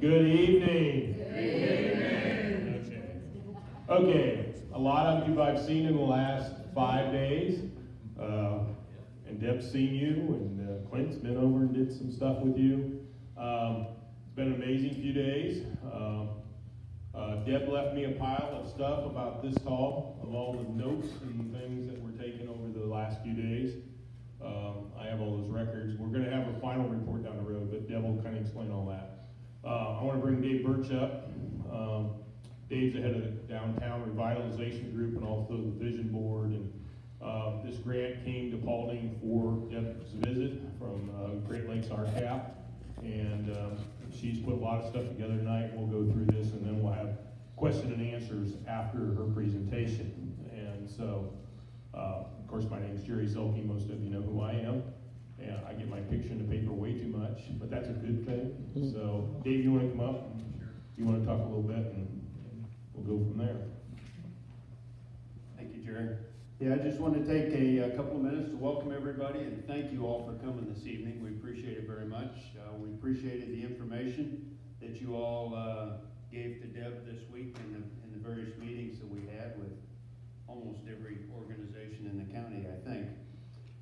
Good evening. Good evening. Okay, a lot of you I've seen in the last 5 days. And Deb's seen you, and Clint's been over and did some stuff with you. It's been an amazing few days. Deb left me a pile of stuff about this tall of all the notes and things that were taken over the last few days. I have all those records. We're going to have a final report down the road, but Deb will kind of explain all that. I want to bring Dave Birch up. Dave's the head of the Downtown Revitalization Group and also the Vision Board. And this grant came to Paulding for Deb's visit from Great Lakes RCAP. And she's put a lot of stuff together tonight. We'll go through this, and then we'll have question and answers after her presentation. And so, of course, my name is Jerry Zelke. Most of you know who I am. And I get my picture in the paper way too much, but that's a good thing. So, Dave, you want to come up? You want to talk a little bit, and we'll go from there. Thank you, Jerry. Yeah, I just want to take a couple of minutes to welcome everybody and thank you all for coming this evening. We appreciate it very much. We appreciated the information that you all gave to Deb this week in the various meetings that we had with almost every organization in the county, I think.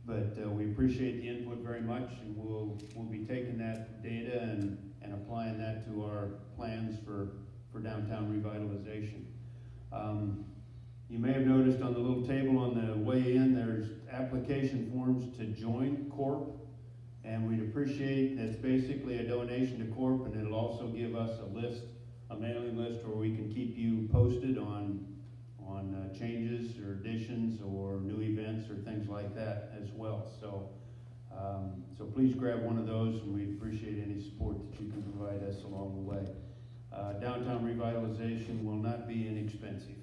But we appreciate the input very much, and we'll be taking that data and applying that to our plans for downtown revitalization. You may have noticed on the little table on the way in, there's application forms to join CORP, and we'd appreciate, that's basically a donation to CORP, and it'll also give us a mailing list where we can keep you posted on changes or additions or new events or things like that as well. So, so please grab one of those, and we'd appreciate any support that you can provide us along the way. Downtown revitalization will not be inexpensive.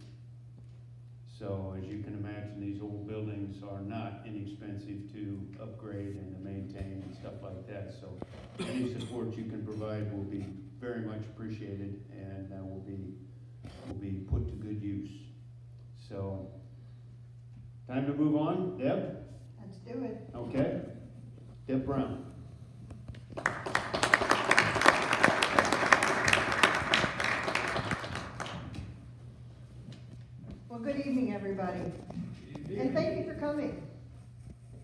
So as you can imagine, these old buildings are not inexpensive to upgrade and to maintain and stuff like that. So any support you can provide will be very much appreciated, and will be put to good use. So time to move on. Deb? Let's do it. Okay. Deb Brown. Well, good evening, everybody. And thank you for coming.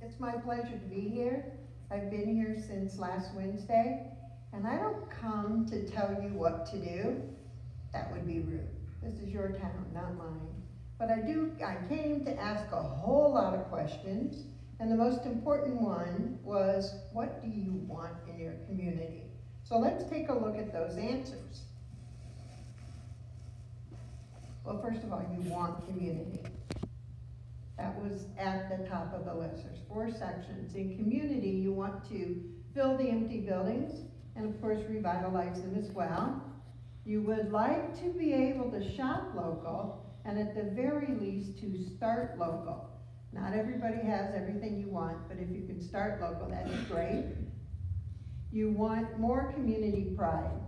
It's my pleasure to be here. I've been here since last Wednesday, and I don't come to tell you what to do. That would be rude. This is your town, not mine. But I came to ask a whole lot of questions, and the most important one was, what do you want in your community? So let's take a look at those answers. Well, first of all, you want community. That was at the top of the list. There's 4 sections. In community, you want to fill the empty buildings and, of course, revitalize them as well. You would like to be able to shop local, and at the very least, to start local. Not everybody has everything you want, but if you can start local, that is great. You want more community pride.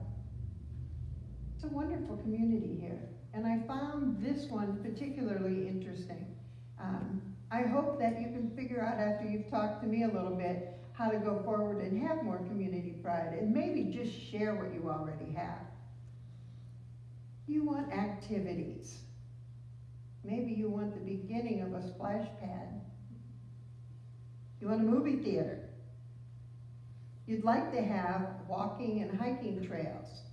It's a wonderful community here. And I found this one particularly interesting. I hope that you can figure out, after you've talked to me a little bit, how to go forward and have more community pride, and maybe just share what you already have. You want activities. Maybe you want the beginning of a splash pad. You want a movie theater. You'd like to have walking and hiking trails.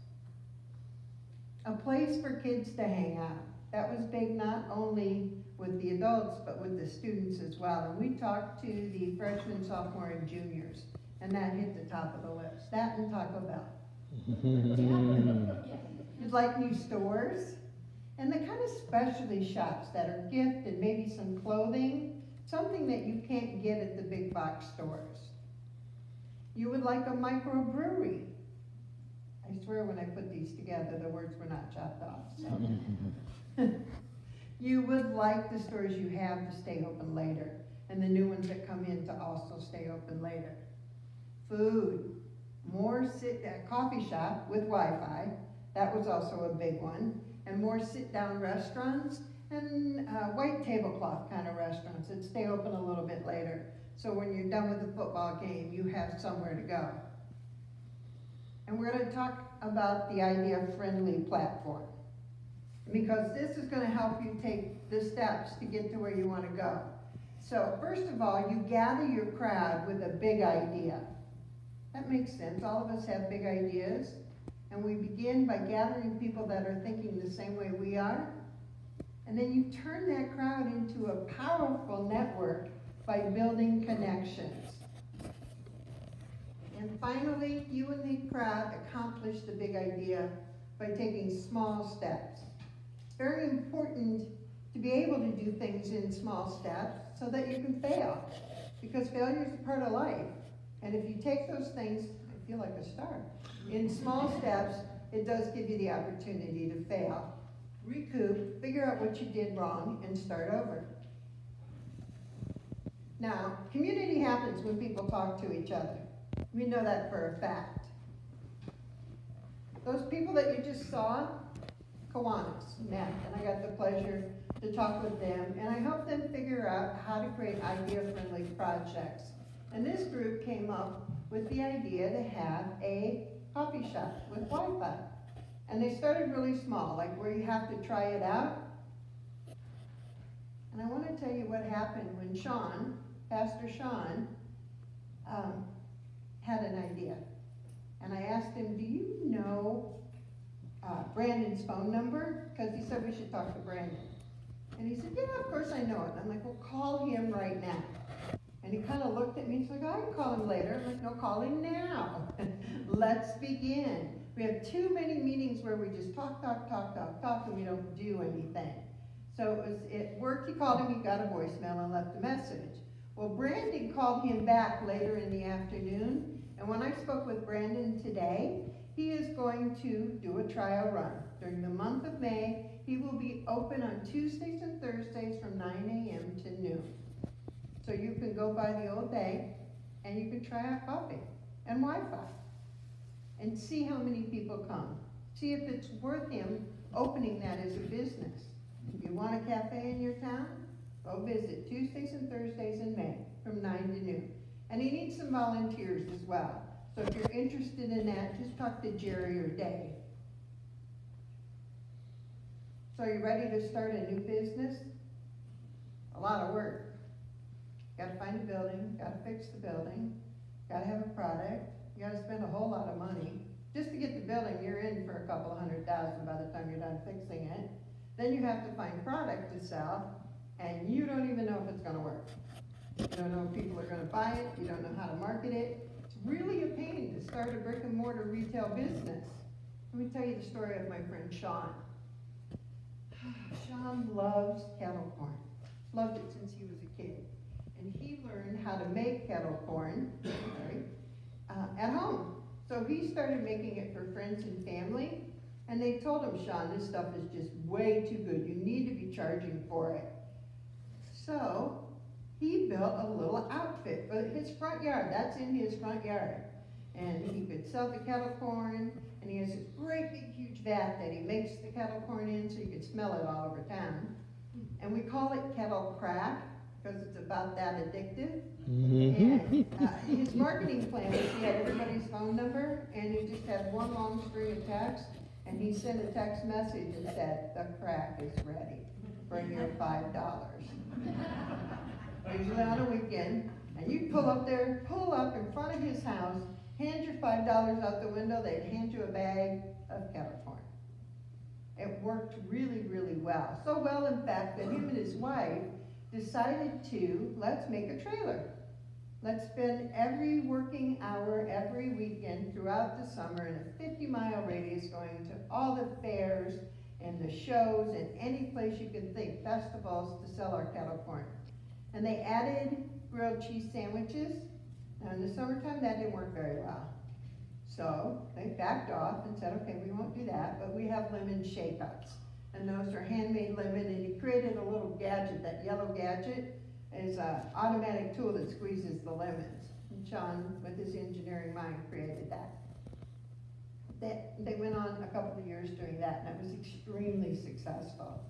A place for kids to hang out. That was big not only with the adults, but with the students as well. And we talked to the freshmen, sophomore, and juniors, and that hit the top of the list. That and Taco Bell. You'd like new stores, and the kind of specialty shops that are gift and maybe some clothing, something that you can't get at the big box stores. You would like a microbrewery. I swear when I put these together, the words were not chopped off. So. You would like the stores you have to stay open later, and the new ones that come in to also stay open later. Food, more coffee shop with Wi-Fi, that was also a big one, and more sit-down restaurants, and white tablecloth kind of restaurants that stay open a little bit later. So when you're done with the football game, you have somewhere to go. And we're gonna talk about the idea-friendly platform. Because this is gonna help you take the steps to get to where you wanna go. So first of all, you gather your crowd with a big idea. That makes sense. All of us have big ideas. And we begin by gathering people that are thinking the same way we are. And then you turn that crowd into a powerful network by building connections. And finally, you and the crowd accomplish the big idea by taking small steps. It's very important to be able to do things in small steps so that you can fail. Because failure is a part of life. And if you take those things, I feel like a star, in small steps, it does give you the opportunity to fail, recoup, figure out what you did wrong, and start over. Now, community happens when people talk to each other. We know that for a fact. Those people that you just saw, Kiwanis met, and I got the pleasure to talk with them, and I helped them figure out how to create idea-friendly projects. And this group came up with the idea to have a coffee shop with Wi-Fi. And they started really small, like where you have to try it out. And I want to tell you what happened when Sean, Pastor Sean, had an idea. And I asked him, do you know Brandon's phone number? Because he said we should talk to Brandon. And he said, yeah, of course I know it. And I'm like, well, call him right now. And he kind of looked at me, he's like, I can call him later. I'm like, no, call him now. Let's begin. We have too many meetings where we just talk, and we don't do anything. So it worked. He called him, he got a voicemail and left a message. Well, Brandon called him back later in the afternoon, and when I spoke with Brandon today, he is going to do a trial run. During the month of May, he will be open on Tuesdays and Thursdays from 9 a.m. to noon. So you can go by the old day, and you can try out coffee and Wi-Fi, and see how many people come. See if it's worth him opening that as a business. If you want a cafe in your town, go visit Tuesdays and Thursdays in May from 9 to noon. And he needs some volunteers as well. So if you're interested in that, just talk to Jerry or Dave. So are you ready to start a new business? A lot of work. Got to find a building, got to fix the building, got to have a product, you got to spend a whole lot of money. Just to get the building, you're in for a couple $100,000 by the time you're done fixing it. Then you have to find product to sell, and you don't even know if it's going to work. You don't know if people are going to buy it, you don't know how to market it. It's really a pain to start a brick and mortar retail business. Let me tell you the story of my friend Sean. Sean loves kettle corn. Loved it since he was a kid. And he learned how to make kettle corn at home. So he started making it for friends and family, and they told him, Sean, this stuff is just way too good. You need to be charging for it. So he built a little outfit for his front yard. That's in his front yard. And he could sell the kettle corn, and he has this great big huge vat that he makes the kettle corn in so you could smell it all over town. And we call it Kettle Crack, because it's about that addictive. And his marketing plan was he had everybody's phone number, and he just had one long string of text, and he sent a text message and said, the crack is ready. Bring your $5. Usually on a weekend, and you pull up in front of his house, hand your $5 out the window, they'd hand you a bag of kettle corn. It worked really, really well. So well, in fact, that him and his wife decided to, let's make a trailer. Let's spend every working hour, every weekend throughout the summer in a 50-mile radius going to all the fairs and the shows and any place you can think, festivals, to sell our kettle corn. And they added grilled cheese sandwiches. Now in the summertime, that didn't work very well. So they backed off and said, okay, we won't do that, but we have lemon shake-ups. And those are handmade lemon, and he created a little gadget. That yellow gadget is an automatic tool that squeezes the lemons. And Sean, with his engineering mind, created that. They went on a couple of years doing that, and it was extremely successful.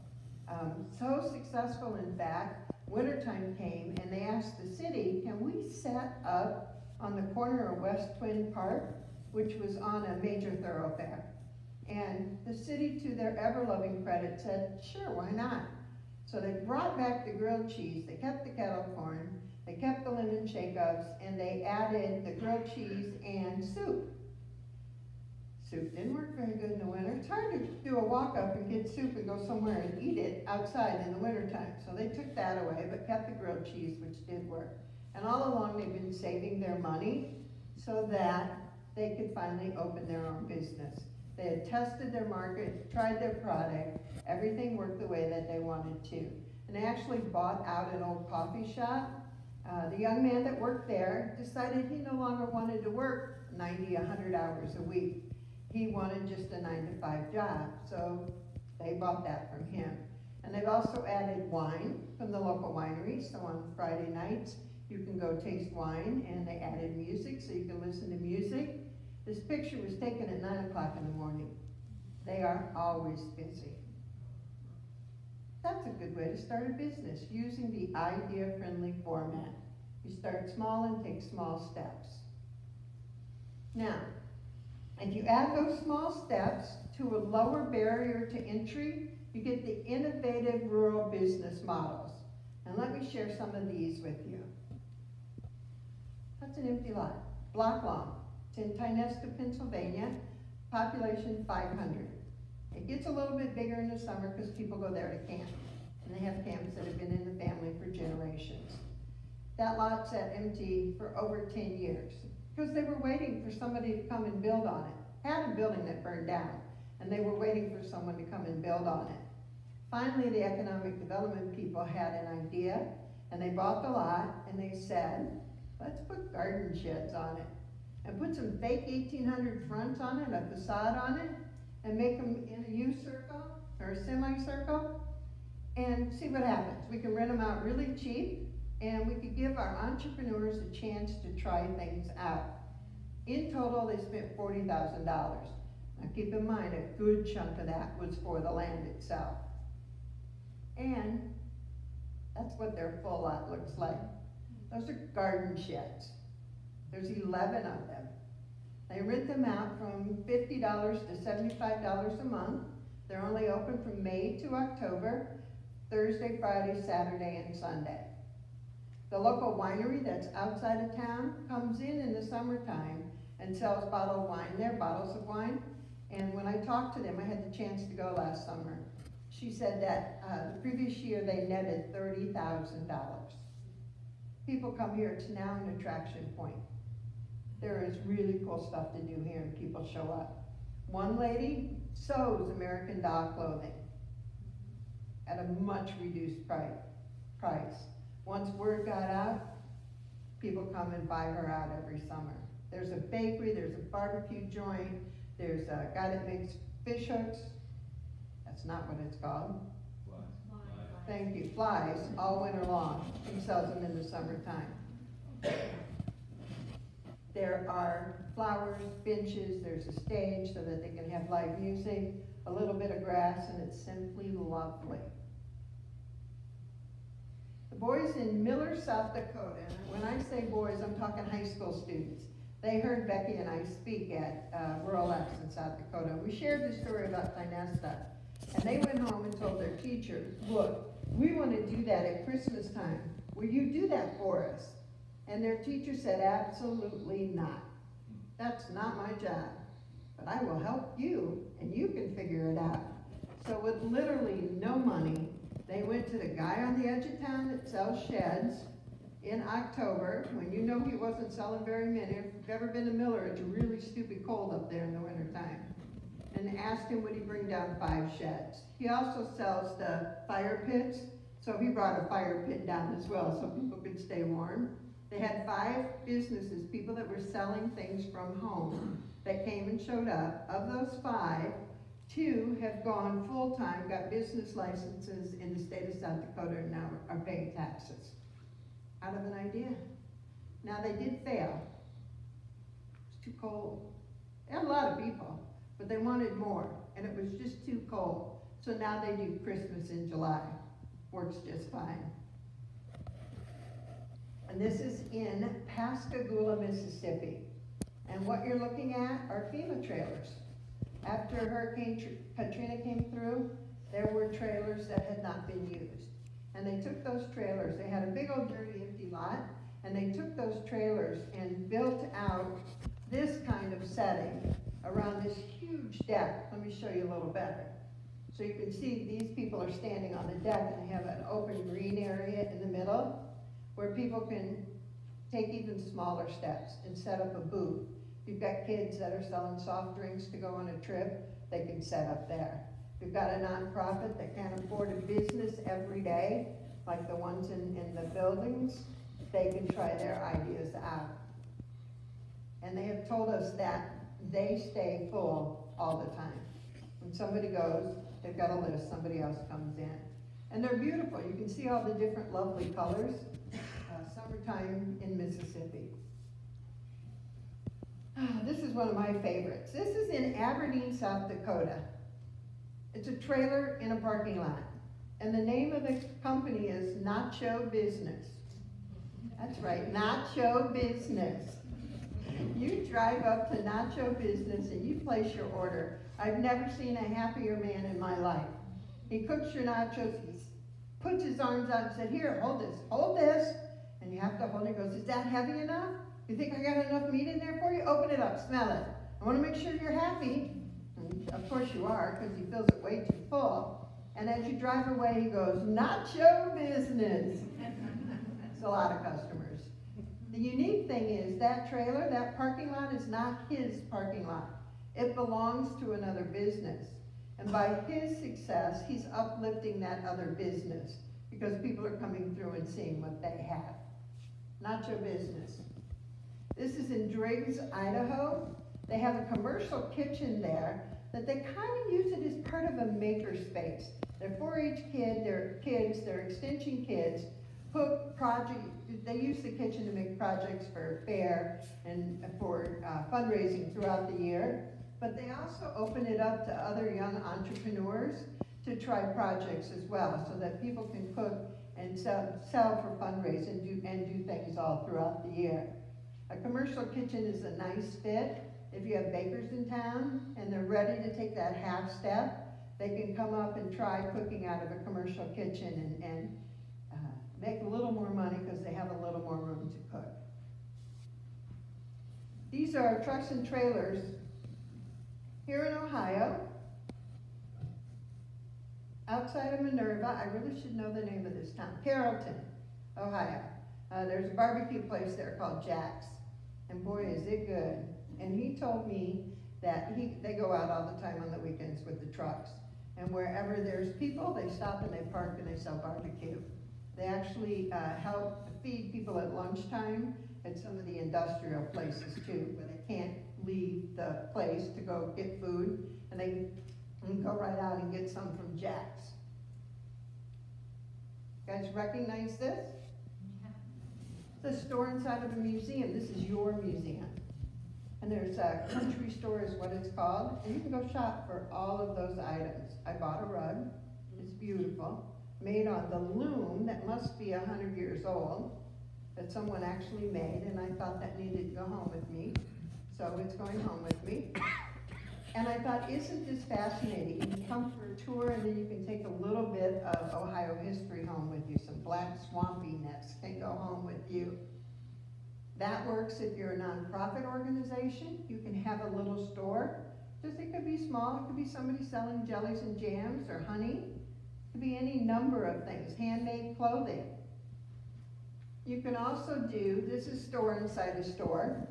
So successful, in fact, wintertime came, and they asked the city, can we set up on the corner of West Twin Park which was on a major thoroughfare. And the city, to their ever-loving credit, said, sure, why not? So they brought back the grilled cheese, they kept the kettle corn, they kept the lemon shake-ups, and they added the grilled cheese and soup. Soup didn't work very good in the winter. It's hard to do a walk-up and get soup and go somewhere and eat it outside in the wintertime. So they took that away, but kept the grilled cheese, which did work. And all along they've been saving their money so that they could finally open their own business. They had tested their market, tried their product, everything worked the way that they wanted to. And they actually bought out an old coffee shop. The young man that worked there decided he no longer wanted to work 90, 100 hours a week. He wanted just a 9-to-5 job, so they bought that from him. And they've also added wine from the local winery, so on Friday nights you can go taste wine, and they added music so you can listen to music. This picture was taken at 9 o'clock in the morning. They are always busy. That's a good way to start a business, using the idea-friendly format. You start small and take small steps. Now, if you add those small steps to a lower barrier to entry, you get the innovative rural business models. And let me share some of these with you. That's an empty lot, block long. It's in Tionesta, Pennsylvania, population 500. It gets a little bit bigger in the summer because people go there to camp. And they have camps that have been in the family for generations. That lot sat empty for over 10 years because they were waiting for somebody to come and build on it. Had a building that burned down, and they were waiting for someone to come and build on it. Finally, the economic development people had an idea, and they bought the lot, and they said, let's put garden sheds on it, and put some fake 1800 fronts on it, a facade on it, and make them in a U-circle, or a semicircle, and see what happens. We can rent them out really cheap, and we could give our entrepreneurs a chance to try things out. In total, they spent $40,000. Now keep in mind, a good chunk of that was for the land itself. And that's what their full lot looks like. Those are garden sheds. There's 11 of them. They rent them out from $50 to $75 a month. They're only open from May to October, Thursday, Friday, Saturday, and Sunday. The local winery that's outside of town comes in the summertime and sells bottled wine there, bottles of wine. And when I talked to them, I had the chance to go last summer. She said that the previous year they netted $30,000. People come here, it's now an attraction point. There is really cool stuff to do here and people show up. One lady sews American Doll clothing at a much reduced price. Once word got out, people come and buy her out every summer. There's a bakery, there's a barbecue joint, there's a guy that makes fish hooks. That's not what it's called. Flies. Thank you. Flies all winter long. He sells them in the summertime. There are flowers, benches, there's a stage so that they can have live music, a little bit of grass, and it's simply lovely. The boys in Miller, South Dakota, and when I say boys, I'm talking high school students. They heard Becky and I speak at Rural X in South Dakota. We shared the story about Tionesta, and they went home and told their teacher, look, we want to do that at Christmas time. Will you do that for us? And their teacher said, absolutely not. That's not my job, but I will help you, and you can figure it out. So with literally no money, they went to the guy on the edge of town that sells sheds in October, when you know he wasn't selling very many. If you've ever been to Miller, it's really stupid cold up there in the wintertime. And asked him would he bring down 5 sheds. He also sells the fire pits, so he brought a fire pit down as well so people could stay warm. They had 5 businesses, people that were selling things from home, that came and showed up. Of those 5, 2 have gone full-time, got business licenses in the state of South Dakota, and now are paying taxes. Out of an idea. Now they did fail. It's too cold. They had a lot of people, but they wanted more, and it was just too cold. So now they do Christmas in July. Works just fine. And this is in Pascagoula, Mississippi. And what you're looking at are FEMA trailers. After Hurricane Katrina came through, there were trailers that had not been used. And they took those trailers, they had a big old dirty empty lot, and they took those trailers and built out this kind of setting around this huge deck. Let me show you a little better. So you can see these people are standing on the deck, and they have an open green area in the middle where people can take even smaller steps and set up a booth. If you've got kids that are selling soft drinks to go on a trip, they can set up there. If you've got a nonprofit that can't afford a business every day, like the ones in the buildings, they can try their ideas out. And they have told us that they stay full all the time. When somebody goes, they've got a list, somebody else comes in. And they're beautiful. You can see all the different lovely colors. Summertime in Mississippi. This is one of my favorites. This is in Aberdeen, South Dakota. It's a trailer in a parking lot. And the name of the company is Nacho Business. That's right, Nacho Business. You drive up to Nacho Business and you place your order. I've never seen a happier man in my life. He cooks your nachos, he puts his arms out and said, here, hold this. And you have to hold it. He goes, is that heavy enough? You think I got enough meat in there for you? Open it up, smell it. I want to make sure you're happy. And of course you are, because he fills it way too full. And as you drive away, he goes, Nacho Business. It's a lot of customers. The unique thing is that trailer, that parking lot is not his parking lot. It belongs to another business. And by his success, he's uplifting that other business because people are coming through and seeing what they have. Nacho Business. This is in Driggs, Idaho. They have a commercial kitchen there that they kind of use it as part of a maker space. Their 4-H kids, their extension kids, they use the kitchen to make projects for fair and for fundraising throughout the year. But they also open it up to other young entrepreneurs to try projects as well, so that people can cook and sell for fundraising and do things all throughout the year. A commercial kitchen is a nice fit. If you have bakers in town and they're ready to take that half step, they can come up and try cooking out of a commercial kitchen and make a little more money because they have a little more room to cook. These are trucks and trailers here in Ohio, outside of Minerva. I really should know the name of this town. Carrollton, Ohio. There's a barbecue place there called Jack's, and boy, is it good. And he told me that they go out all the time on the weekends with the trucks. And wherever there's people, they stop and they park and they sell barbecue. They actually help feed people at lunchtime at some of the industrial places too, where they can't leave the place to go get food, and they can go right out and get some from Jack's. You guys recognize this? It's a store inside of a museum. This is your museum. And there's a country store is what it's called, and you can go shop for all of those items. I bought a rug. It's beautiful. Made on the loom that must be 100 years old, that someone actually made, and I thought that needed to go home with me. So it's going home with me. And I thought, isn't this fascinating? You can come for a tour, and then you can take a little bit of Ohio history home with you. Some black swampiness can go home with you. That works if you're a nonprofit organization. You can have a little store. It could be small. It could be somebody selling jellies and jams or honey. It could be any number of things, handmade clothing. You can also do, this is store inside a store.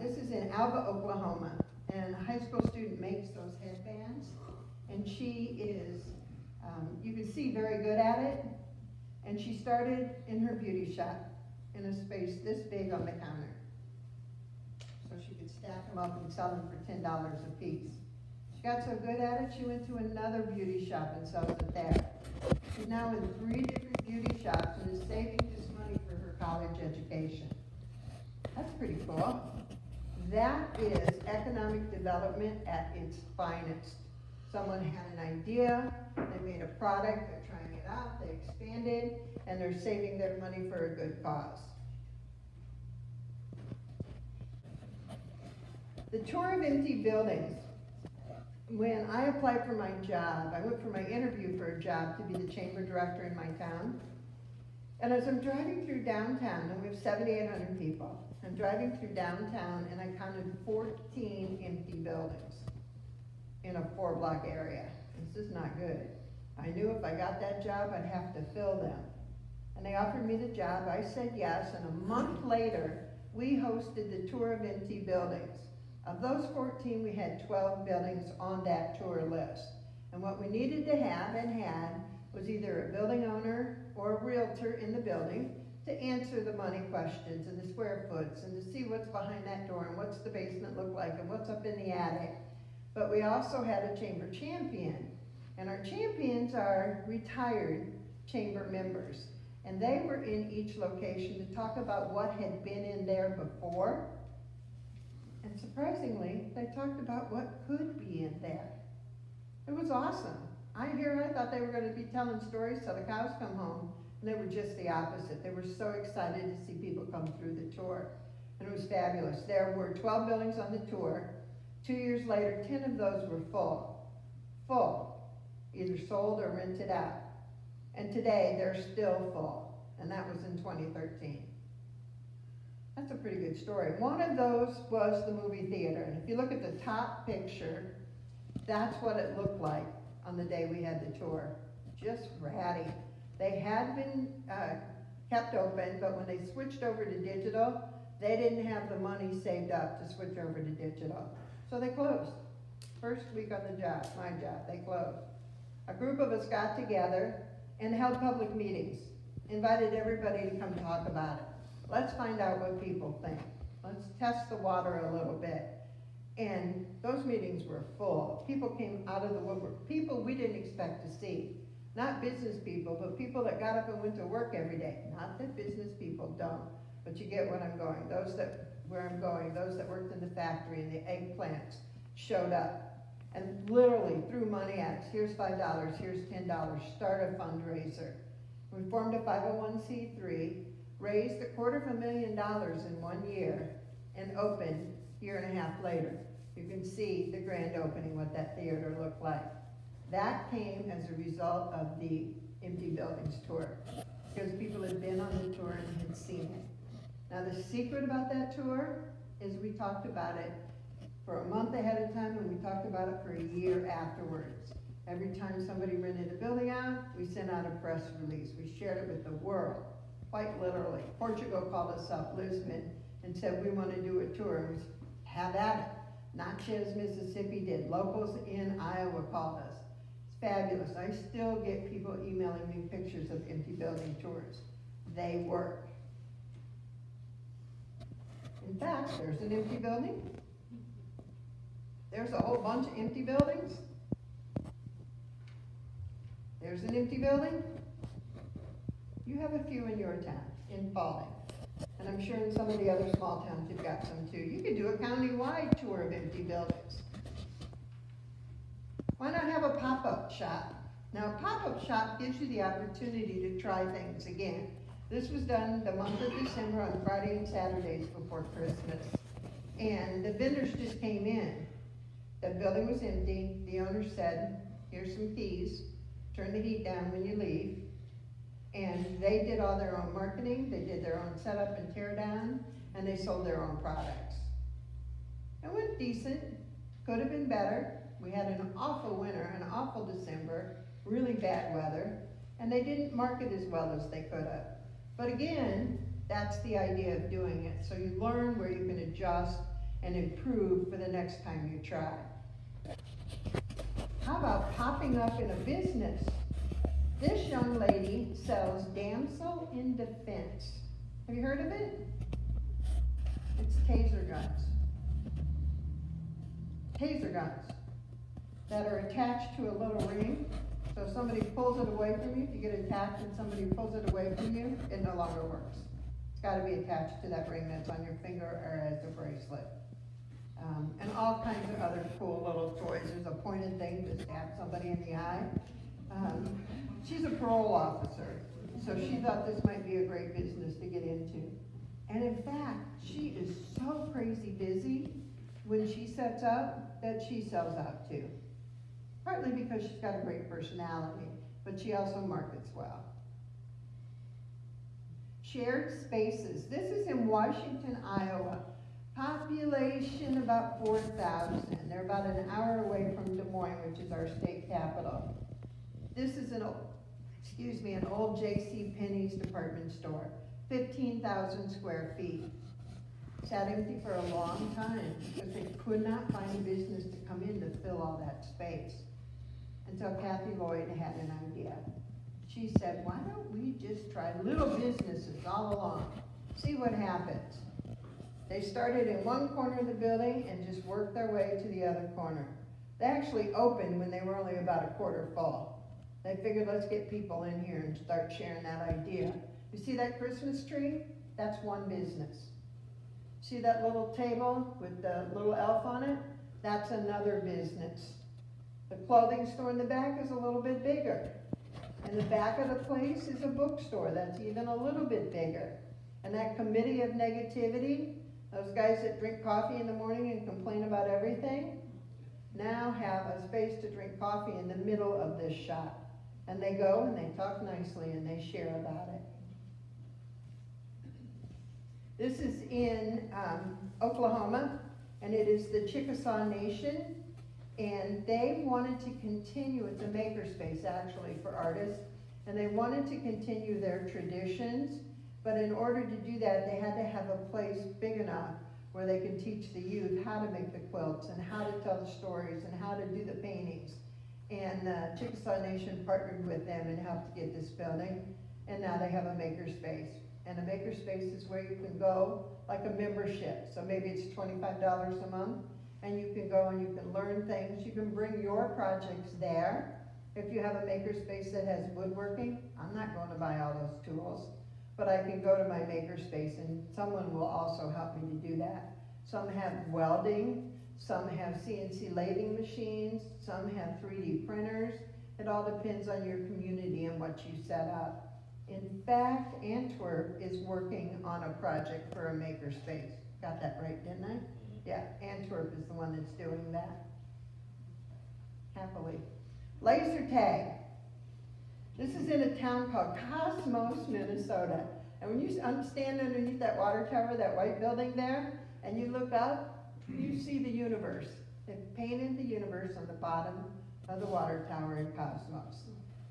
This is in Alva, Oklahoma, and a high school student makes those headbands, and she is, you can see, very good at it, and she started in her beauty shop in a space this big on the counter. So she could stack them up and sell them for $10 a piece. She got so good at it, she went to another beauty shop and sells it there. She's now in 3 different beauty shops and is saving this money for her college education. That's pretty cool. That is economic development at its finest. Someone had an idea, they made a product, they're trying it out, they expanded, and they're saving their money for a good cause. The tour of empty buildings. When I applied for my job, I went for my interview for a job to be the chamber director in my town. And as I'm driving through downtown, and we have 7,800 people, I'm driving through downtown and I counted 14 empty buildings in a 4-block area. This is not good. I knew if I got that job, I'd have to fill them. And they offered me the job, I said yes, and a month later, we hosted the tour of empty buildings. Of those 14, we had 12 buildings on that tour list. And what we needed to have and had was either a building owner or a realtor in the building to answer the money questions and the square foots and to see what's behind that door and what's the basement look like and what's up in the attic. But we also had a chamber champion. And our champions are retired chamber members. And they were in each location to talk about what had been in there before. And surprisingly, they talked about what could be in there. It was awesome. I thought they were going to be telling stories till the cows come home, and they were just the opposite. They were so excited to see people come through the tour, and it was fabulous. There were 12 buildings on the tour. 2 years later, 10 of those were full, either sold or rented out. And today, they're still full, and that was in 2013. That's a pretty good story. One of those was the movie theater, and if you look at the top picture, that's what it looked like on the day we had the tour. Just ratty. They had been kept open, but when they switched over to digital, they didn't have the money saved up to switch over to digital. So they closed. First week on the job, my job, they closed. A group of us got together and held public meetings, invited everybody to come talk about it. Let's find out what people think. Let's test the water a little bit. And those meetings were full. People came out of the woodwork. People we didn't expect to see. Not business people, but people that got up and went to work every day. Not that business people don't, but you get where I'm going. Those that worked in the factory and the egg plants showed up and literally threw money at us. Here's $5, here's $10, start a fundraiser. We formed a 501c3, raised $250,000 in 1 year, and opened a year and a half later. You can see the grand opening, what that theater looked like. That came as a result of the Empty Buildings tour, because people had been on the tour and had seen it. Now the secret about that tour is we talked about it for a month ahead of time, and we talked about it for a year afterwards. Every time somebody rented a building out, we sent out a press release. We shared it with the world, quite literally. Portugal called us up, Lisbon, and said, we want to do a tour. And we said, have at it. Natchez, Mississippi did. Locals in Iowa called us. It's fabulous. I still get people emailing me pictures of empty building tours. They work. In fact, there's an empty building. There's a whole bunch of empty buildings. There's an empty building. You have a few in your town, in Paulding. And I'm sure in some of the other small towns you've got some too. You could do a county-wide tour of empty buildings. Why not have a pop-up shop? Now, a pop-up shop gives you the opportunity to try things again. This was done the month of December on Friday and Saturdays before Christmas. And the vendors just came in. The building was empty. The owner said, here's some keys. Turn the heat down when you leave. And they did all their own marketing. They did their own setup and tear down. And they sold their own products. It went decent. Could have been better. We had an awful winter, an awful December, really bad weather. And they didn't market as well as they could have. But again, that's the idea of doing it. So you learn where you can adjust and improve for the next time you try. How about popping up in a business? This young lady sells Damsel in Defense. Have you heard of it? It's taser guns. Taser guns that are attached to a little ring. So if somebody pulls it away from you, if you get attacked and somebody pulls it away from you, it no longer works. It's got to be attached to that ring that's on your finger or as a bracelet. And all kinds of other cool little toys. There's a pointed thing to stab somebody in the eye. She's a parole officer, so she thought this might be a great business to get into. And in fact, she is so crazy busy. when she sets up, that she sells out too. Partly because she's got a great personality, but she also markets well. Shared spaces. This is in Washington, Iowa. Population about 4,000. They're about an hour away from Des Moines, which is our state capital. This is an old J.C. Penney's department store, 15,000 square feet. Sat empty for a long time because they could not find a business to come in to fill all that space. Until Kathy Lloyd had an idea. She said, why don't we just try little businesses all along, see what happens. They started in one corner of the building and just worked their way to the other corner. They actually opened when they were only about a quarter full. They figured, let's get people in here and start sharing that idea. You see that Christmas tree? That's one business. See that little table with the little elf on it? That's another business. The clothing store in the back is a little bit bigger. And the back of the place is a bookstore that's even a little bit bigger. And that committee of negativity, those guys that drink coffee in the morning and complain about everything, now have a space to drink coffee in the middle of this shop. And they go and they talk nicely and they share about it. This is in Oklahoma, and it is the Chickasaw Nation. And they wanted to continue, it's a makerspace actually for artists, and they wanted to continue their traditions, but in order to do that, they had to have a place big enough where they could teach the youth how to make the quilts and how to tell the stories and how to do the paintings. And the Chickasaw Nation partnered with them and helped to get this building, and now they have a makerspace. And a makerspace is where you can go like a membership, so maybe it's $25 a month. And you can go and you can learn things. You can bring your projects there. If you have a makerspace that has woodworking, I'm not going to buy all those tools, but I can go to my makerspace and someone will also help me to do that. Some have welding, some have CNC lathing machines, some have 3D printers. It all depends on your community and what you set up. In fact, Antwerp is working on a project for a makerspace. Got that right, didn't I? Yeah, Antwerp is the one that's doing that. Happily. Laser tag. This is in a town called Cosmos, Minnesota. And when you stand underneath that water tower, that white building there, and you look up, you see the universe. They've painted the universe on the bottom of the water tower in Cosmos.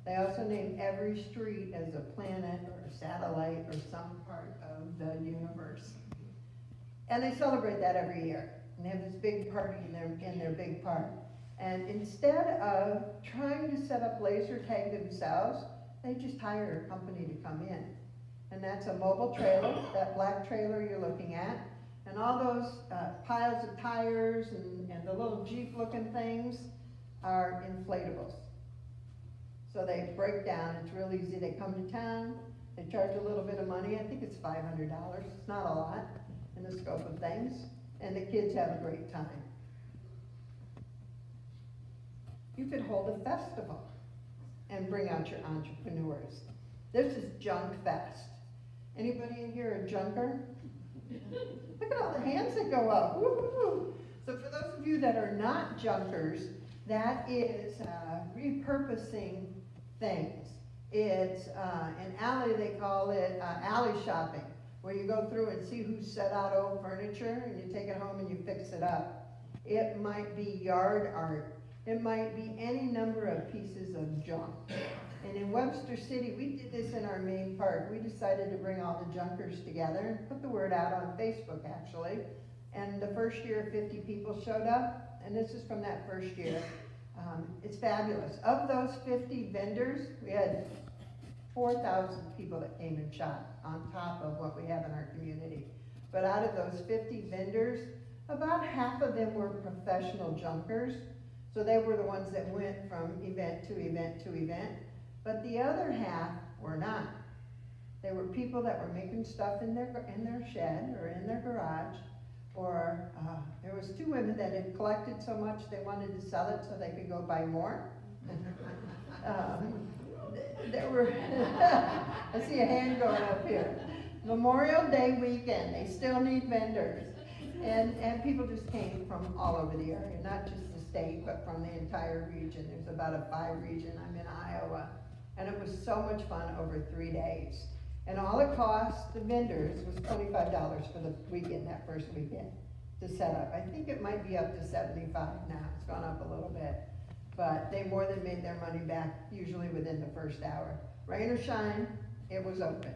They also name every street as a planet or a satellite or some part of the universe. And they celebrate that every year. And they have this big party in their big park. And instead of trying to set up laser tag themselves, they just hire a company to come in. And that's a mobile trailer, that black trailer you're looking at. And all those piles of tires and the little Jeep looking things are inflatables. So they break down, it's real easy. They come to town, they charge a little bit of money. I think it's $500, it's not a lot in the scope of things, and the kids have a great time. You could hold a festival and bring out your entrepreneurs. This is Junk Fest. Anybody in here a junker? Look at all the hands that go up. Woo-hoo. So for those of you that are not junkers, that is repurposing things. It's in alley, they call it alley shopping, where you go through and see who set out old furniture and you take it home and you fix it up. It might be yard art. It might be any number of pieces of junk. And in Webster City, we did this in our main park. We decided to bring all the junkers together and put the word out on Facebook, actually. And the first year, 50 people showed up, and this is from that first year. It's fabulous. Of those 50 vendors, we had 4,000 people that came and shopped on top of what we have in our community. But out of those 50 vendors, about half of them were professional junkers. So they were the ones that went from event to event to event. But the other half were not. They were people that were making stuff in their shed or in their garage. Or there was 2 women that had collected so much they wanted to sell it so they could go buy more. There were, I see a hand going up here. Memorial Day weekend, they still need vendors. And people just came from all over the area, not just the state, but from the entire region. There's about a 5 region. I'm in Iowa. And it was so much fun over 3 days. And all it cost the vendors was $25 for the weekend, that first weekend, to set up. I think it might be up to $75 now. It's gone up a little bit. But they more than made their money back, usually within the first hour. Rain or shine, it was open.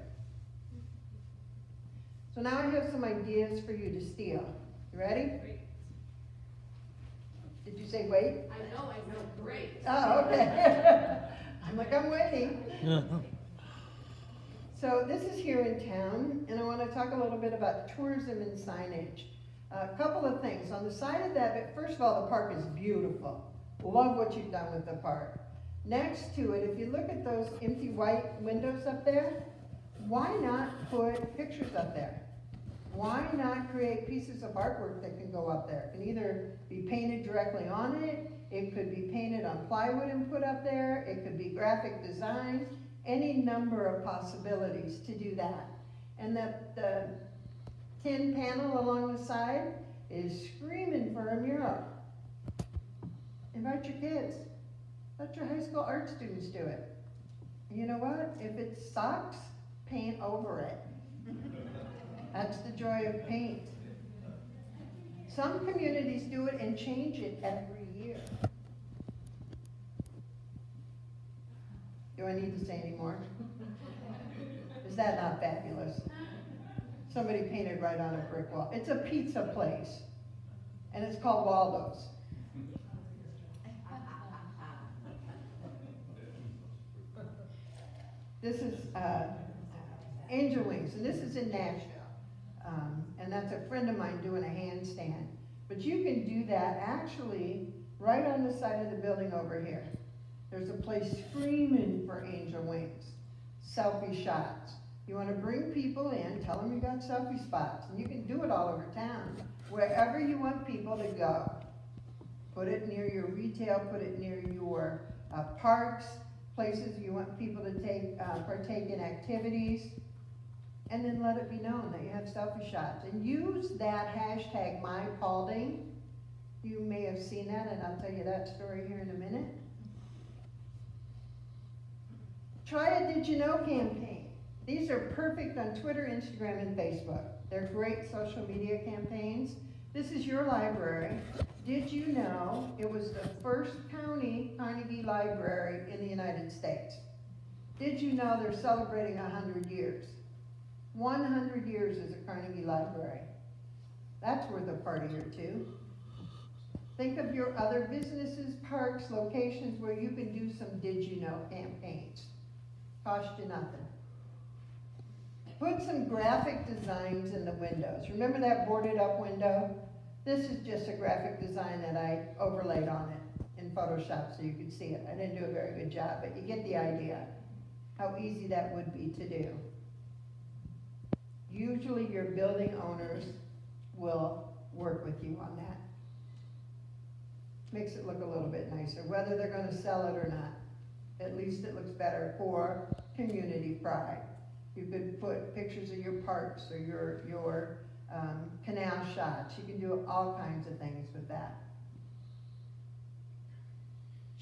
So now I have some ideas for you to steal. You ready? Great. Did you say wait? I know, great. Oh, okay. I'm like, I'm waiting. So this is here in town, and I want to talk a little bit about tourism and signage. A couple of things. On the side of that, but first of all, the park is beautiful. Love what you've done with the park. Next to it, if you look at those empty white windows up there, why not put pictures up there? Why not create pieces of artwork that can go up there? It can either be painted directly on it, it could be painted on plywood and put up there, it could be graphic design, any number of possibilities to do that. And the tin panel along the side is screaming for a mural. Invite your kids. Let your high school art students do it. And you know what? If it sucks, paint over it. That's the joy of paint. Some communities do it and change it every year. Do I need to say any more? Is that not fabulous? Somebody painted right on a brick wall. It's a pizza place, and it's called Waldo's. This is Angel Wings, and this is in Nashville. And that's a friend of mine doing a handstand. But you can do that actually right on the side of the building over here. There's a place screaming for Angel Wings. Selfie shots. You want to bring people in, tell them you got selfie spots. And you can do it all over town. Wherever you want people to go. Put it near your retail, put it near your parks, places you want people to partake in activities. And then let it be known that you have selfie shots. And use that hashtag MyPaulding. You may have seen that, and I'll tell you that story here in a minute. Try a Did You Know campaign. These are perfect on Twitter, Instagram, and Facebook. They're great social media campaigns. This is your library. Did you know it was the first county Carnegie Library in the United States? Did you know they're celebrating 100 years? 100 years as a Carnegie Library. That's worth a party or two. Think of your other businesses, parks, locations where you can do some Did You Know campaigns. Cost you nothing. Put some graphic designs in the windows. Remember that boarded up window? This is just a graphic design that I overlaid on it in Photoshop so you could see it. I didn't do a very good job, but you get the idea how easy that would be to do. Usually your building owners will work with you on that. Makes it look a little bit nicer, whether they're going to sell it or not. At least it looks better for community pride. You could put pictures of your parks or your canal shots. You can do all kinds of things with that.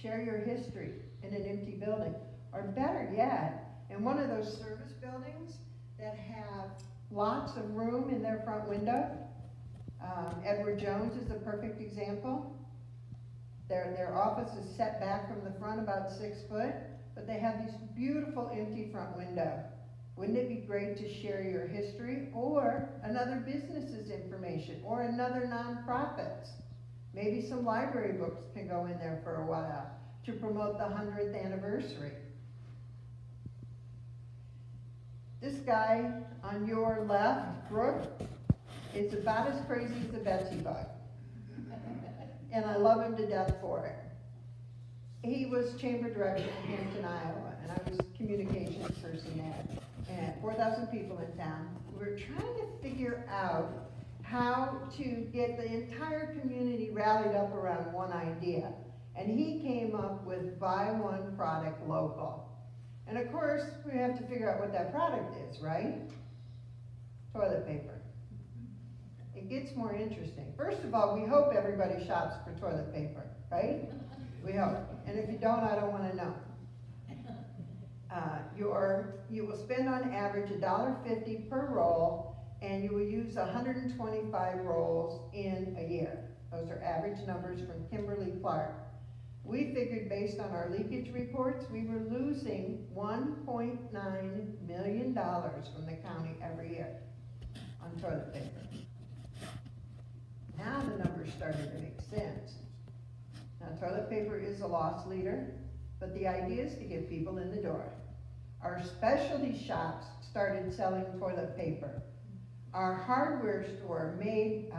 Share your history in an empty building. Or better yet, in one of those service buildings that have lots of room in their front window. Edward Jones is a perfect example. Their office is set back from the front about 6 foot, but they have these beautiful empty front window. Wouldn't it be great to share your history or another business's information or another nonprofit's? Maybe some library books can go in there for a while to promote the 100th anniversary. This guy on your left, Brooke, is about as crazy as the Betsy bug. And I love him to death for it. He was chamber director in Hampton, Iowa, and I was communications person there. And 4,000 people in town. We were trying to figure out how to get the entire community rallied up around one idea. And he came up with buy one product local. And of course, we have to figure out what that product is, right? Toilet paper. it gets more interesting. First of all, we hope everybody shops for toilet paper, right? We hope. And if you don't, I don't want to know. You will spend on average $1.50 per roll, and you will use 125 rolls in a year. Those are average numbers from Kimberly Clark. We figured based on our leakage reports, we were losing $1.9 million from the county every year on toilet paper. Now the numbers started to make sense. Now toilet paper is a loss leader, but the idea is to get people in the door. Our specialty shops started selling toilet paper. Our hardware store made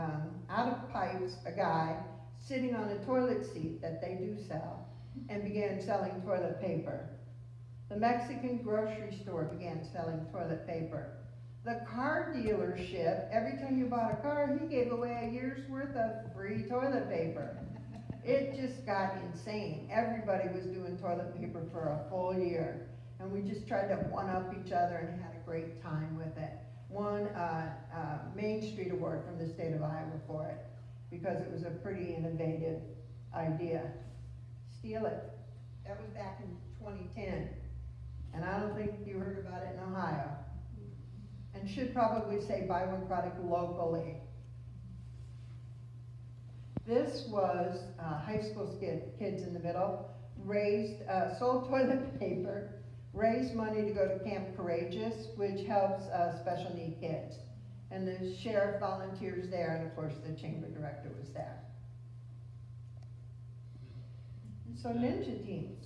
out of pipes a guy sitting on a toilet seat that they do sell and began selling toilet paper. The Mexican grocery store began selling toilet paper. The car dealership, every time you bought a car, he gave away a year's worth of free toilet paper. It just got insane. Everybody was doing toilet paper for a full year. And we just tried to one-up each other and had a great time with it. Won a Main Street Award from the state of Iowa for it, because it was a pretty innovative idea. Steal it. That was back in 2010. And I don't think you heard about it in Ohio. And should probably say buy one product locally. This was high school kids in the middle, sold toilet paper, raised money to go to Camp Courageous, which helps special need kids. And the sheriff volunteers there, and of course the chamber director was there. So ninja teams.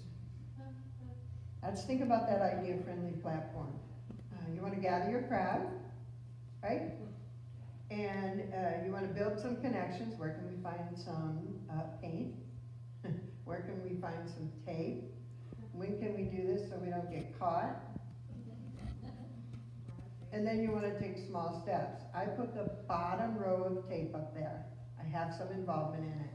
Let's think about that idea-friendly platform. You want to gather your crowd, right? And you want to build some connections. Where can we find some paint? Where can we find some tape? When can we do this so we don't get caught? And then you want to take small steps. I put the bottom row of tape up there. I have some involvement in it.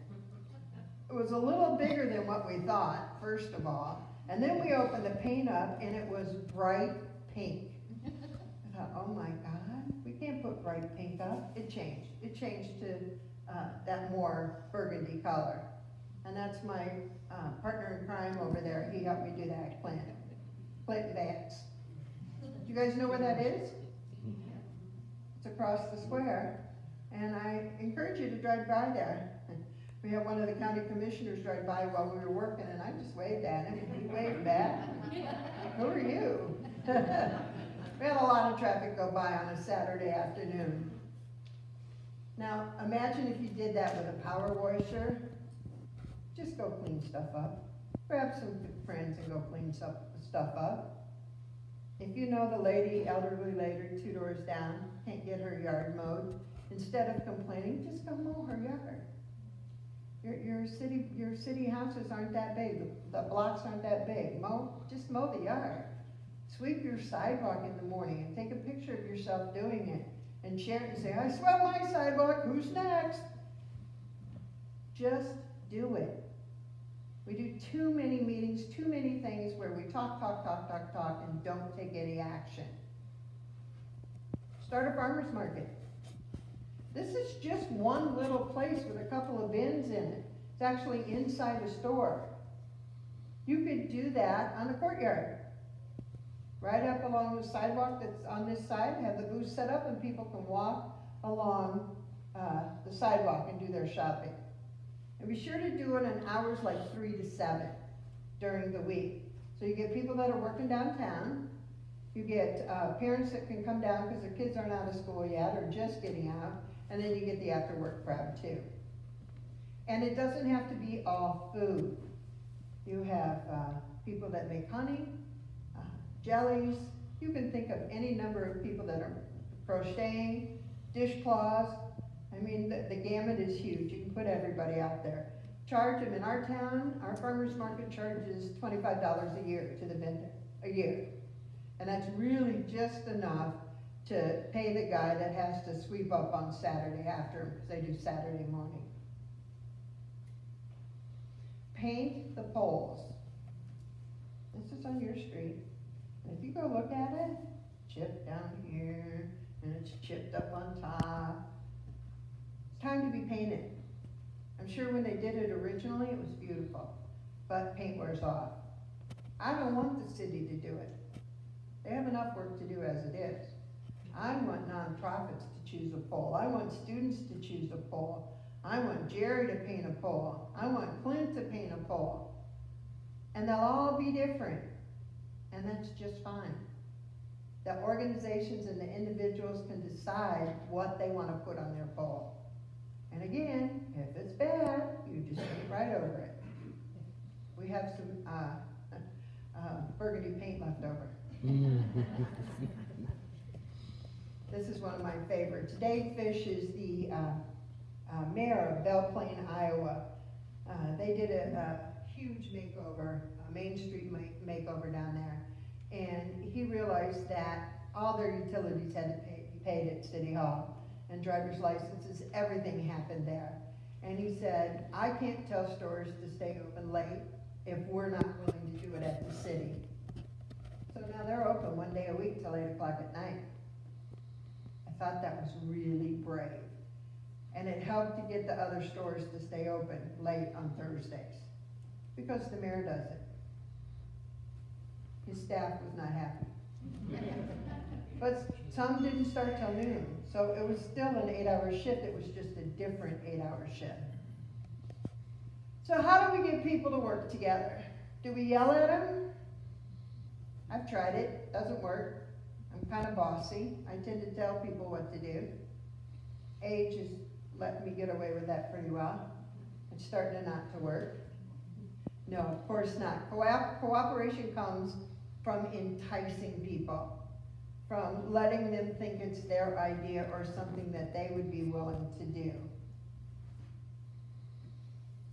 It was a little bigger than what we thought, first of all. And then we opened the paint up and it was bright pink. I thought, oh my God, we can't put bright pink up. It changed. It changed to that more burgundy color. And that's my partner in crime over there. He helped me do that, Clinton Vance. Do you guys know where that is? It's across the square. And I encourage you to drive by there. We had one of the county commissioners drive by while we were working, and I just waved at him, and he waved back. Who are you? We had a lot of traffic go by on a Saturday afternoon. Now, imagine if you did that with a power washer. Just go clean stuff up. Grab some friends and go clean stuff up. If you know the elderly lady 2 doors down, can't get her yard mowed, instead of complaining, just go mow her yard. Your city houses aren't that big. The blocks aren't that big. Just mow the yard. Sweep your sidewalk in the morning and take a picture of yourself doing it and share it and say, I swept my sidewalk, who's next? Just do it. We do too many meetings, too many things where we talk, and don't take any action. Start a farmer's market. This is just one little place with a couple of bins in it. It's actually inside a store. You could do that on the courtyard. Right up along the sidewalk that's on this side, have the booth set up and people can walk along the sidewalk and do their shopping. And be sure to do it in hours like 3 to 7 during the week. So you get people that are working downtown, you get parents that can come down because their kids aren't out of school yet or just getting out, and then you get the after work crowd too. And it doesn't have to be all food. You have people that make honey, jellies. You can think of any number of people that are crocheting, dishcloths. I mean, the gamut is huge. You can put everybody out there. Charge them in our town. Our farmers market charges $25 a year to the vendor, a year. And that's really just enough to pay the guy that has to sweep up on Saturday after, because they do Saturday morning. Paint the poles. This is on your street. And if you go look at it, chipped down here, and it's chipped up on top. time to be painted. I'm sure when they did it originally, it was beautiful, but paint wears off. I don't want the city to do it. They have enough work to do as it is. I want nonprofits to choose a pole. I want students to choose a pole. I want Jerry to paint a pole. I want Clint to paint a pole. And they'll all be different, and that's just fine. The organizations and the individuals can decide what they want to put on their pole. And again, if it's bad, you just paint right over it. We have some burgundy paint left over. This is one of my favorites. Dave Fish is the mayor of Belle Plaine, Iowa. They did a huge makeover, a Main Street makeover down there. And he realized that all their utilities had to be paid at City Hall, and driver's licenses, everything happened there. And he said, I can't tell stores to stay open late if we're not willing to do it at the city. So now they're open one day a week till 8 o'clock at night. I thought that was really brave. And it helped to get the other stores to stay open late on Thursdays, because the mayor does it. His staff was not happy. But some didn't start till noon, so it was still an 8-hour shift. It was just a different 8-hour shift. So how do we get people to work together? Do we yell at them? I've tried it, doesn't work. I'm kind of bossy. I tend to tell people what to do. Age has let me get away with that pretty well. It's starting to not to work. No, of course not. Cooperation comes from enticing people, from letting them think it's their idea or something that they would be willing to do.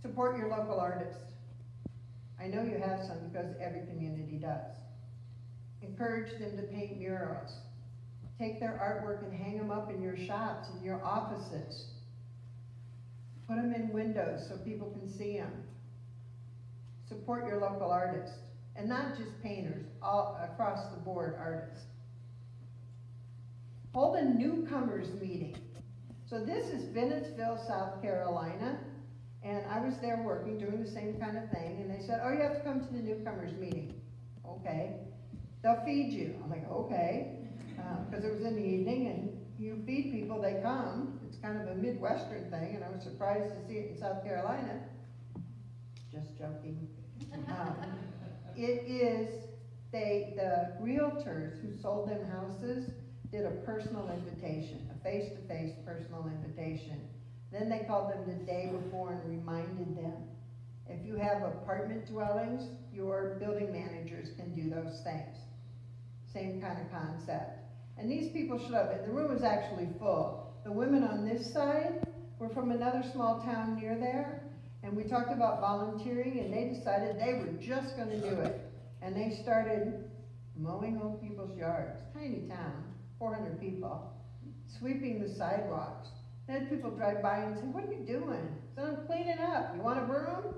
Support your local artists. I know you have some because every community does. Encourage them to paint murals. Take their artwork and hang them up in your shops, in your offices. Put them in windows so people can see them. Support your local artists, and not just painters, all across the board artists. Hold a newcomers meeting. So this is Bennettsville, South Carolina, and I was there working, doing the same kind of thing, and they said, oh, you have to come to the newcomers meeting. Okay. They'll feed you. I'm like, okay, because it was in the evening, and you feed people, they come. It's kind of a Midwestern thing, and I was surprised to see it in South Carolina. Just joking. It is, the realtors who sold them houses did a personal invitation, a face-to-face personal invitation. Then they called them the day before and reminded them. If you have apartment dwellings, your building managers can do those things. Same kind of concept. And these people showed up, and the room was actually full. The women on this side were from another small town near there, and we talked about volunteering, and they decided they were just going to do it. And they started mowing old people's yards. Tiny town, 400 people. Sweeping the sidewalks. They had people drive by and say, what are you doing? So I'm cleaning up. You want a broom?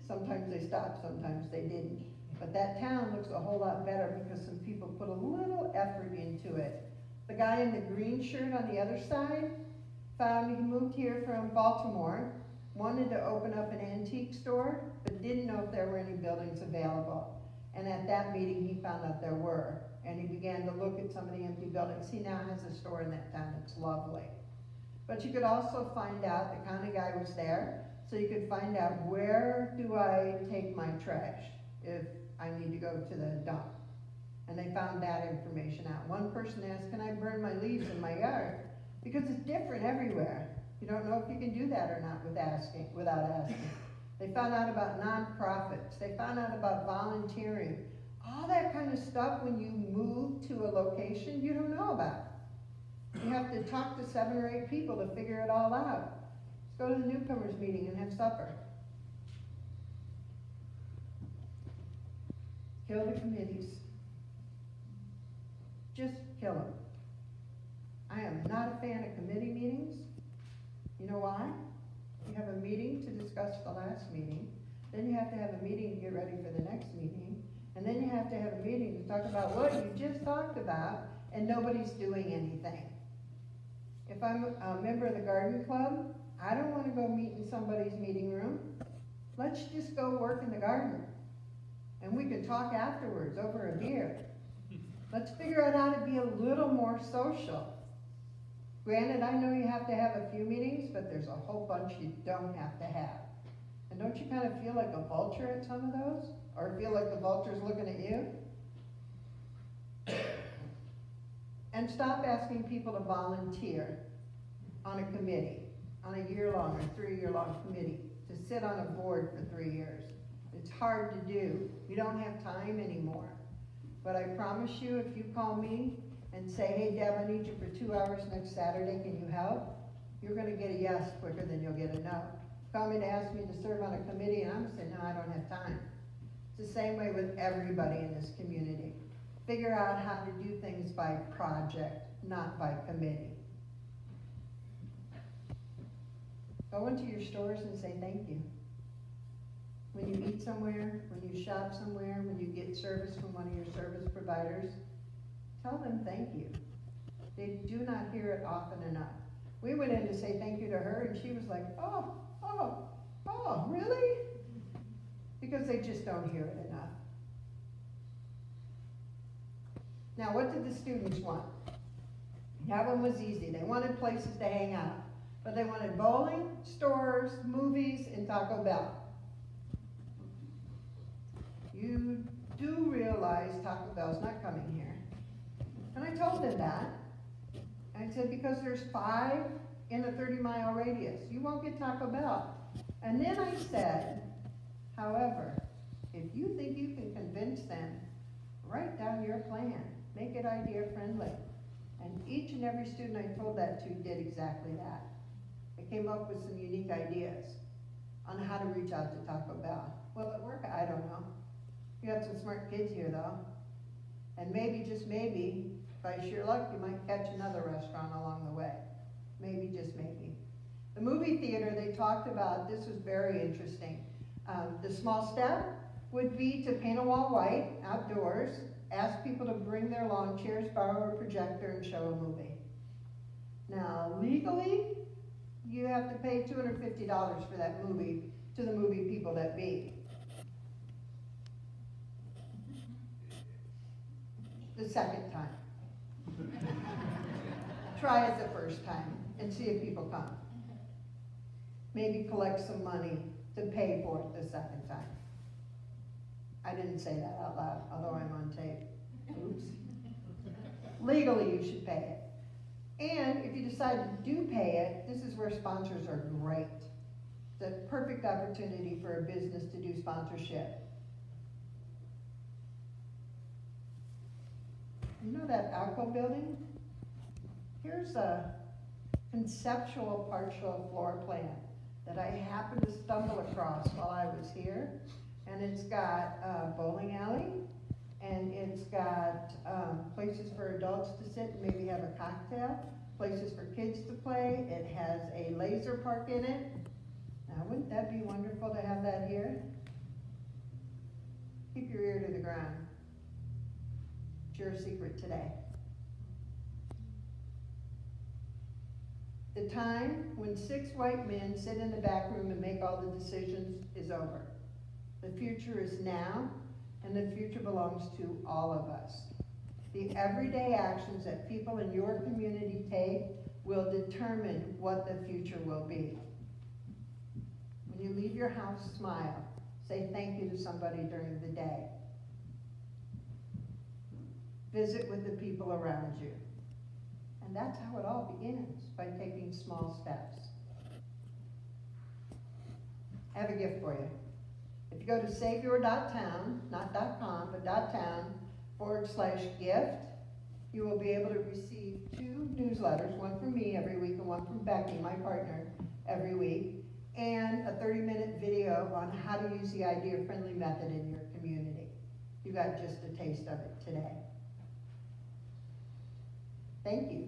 Sometimes they stopped, sometimes they didn't. But that town looks a whole lot better because some people put a little effort into it. The guy in the green shirt on the other side he moved here from Baltimore, wanted to open up an antique store, but didn't know if there were any buildings available. And at that meeting, he found out there were. And he began to look at some of the empty buildings. He now has a store in that town. It's lovely. But you could also find out, the county guy was there, so you could find out, where do I take my trash if I need to go to the dump? And they found that information out. One person asked, can I burn my leaves in my yard? Because it's different everywhere. You don't know if you can do that or not without asking. They found out about nonprofits. They found out about volunteering. All that kind of stuff, when you move to a location, you don't know about. You have to talk to 7 or 8 people to figure it all out. Let's go to the newcomers meeting and have supper. Kill the committees. Just kill them. I am not a fan of committee meetings. You know why? You have a meeting to discuss the last meeting, then you have to have a meeting to get ready for the next meeting, and then you have to have a meeting to talk about what you just talked about, and nobody's doing anything. If I'm a member of the garden club, I don't want to go meet in somebody's meeting room. Let's just go work in the garden. And we can talk afterwards over a beer. Let's figure out how to be a little more social. Granted, I know you have to have a few meetings, but there's a whole bunch you don't have to have. And don't you kind of feel like a vulture at some of those? Or feel like the vulture's looking at you? And stop asking people to volunteer on a committee, on a year-long or 3-year-long committee, to sit on a board for 3 years. It's hard to do. We don't have time anymore. But I promise you, if you call me and say, hey, Deb, I need you for 2 hours next Saturday, can you help? You're gonna get a yes quicker than you'll get a no. Call me to ask me to serve on a committee, and I'm gonna say, no, I don't have time. It's the same way with everybody in this community. Figure out how to do things by project, not by committee. Go into your stores and say thank you. When you eat somewhere, when you shop somewhere, when you get service from one of your service providers, tell them thank you. They do not hear it often enough. We went in to say thank you to her, and she was like, oh, really? Because they just don't hear it enough. Now, what did the students want? That one was easy. They wanted places to hang out. But they wanted bowling, stores, movies, and Taco Bell. You do realize Taco Bell's not coming here. And I told them that. I said, because there's 5 in a 30-mile radius. You won't get Taco Bell. And then I said, however, if you think you can convince them, write down your plan. Make it idea friendly. And each and every student I told that to did exactly that. They came up with some unique ideas on how to reach out to Taco Bell. Will it work? I don't know. You have some smart kids here though. And maybe, just maybe, by sheer luck, you might catch another restaurant along the way. Maybe, just maybe. The movie theater, they talked about, this was very interesting. The small step would be to paint a wall white outdoors, ask people to bring their lawn chairs, borrow a projector, and show a movie. Now, legally, you have to pay $250 for that movie to the movie people that be. The second time. Try it the first time and see if people come. Maybe collect some money to pay for it the second time. I didn't say that out loud, although I'm on tape. Oops. Legally, you should pay it. And if you decide to do pay it, this is where sponsors are great. It's a perfect opportunity for a business to do sponsorship. You know that Alco building? Here's a conceptual partial floor plan that I happened to stumble across while I was here. And it's got a bowling alley, and it's got places for adults to sit and maybe have a cocktail, places for kids to play. It has a laser park in it. Now, wouldn't that be wonderful to have that here? Keep your ear to the ground. It's your secret today. The time when 6 white men sit in the back room and make all the decisions is over. The future is now, and the future belongs to all of us. The everyday actions that people in your community take will determine what the future will be. When you leave your house, smile. Say thank you to somebody during the day. Visit with the people around you. And that's how it all begins, by taking small steps. I have a gift for you. If you go to saveyour.town, not .com, but .town /gift, you will be able to receive 2 newsletters, one from me every week and one from Becky, my partner, every week, and a 30-minute video on how to use the idea-friendly method in your community. You got just a taste of it today. Thank you.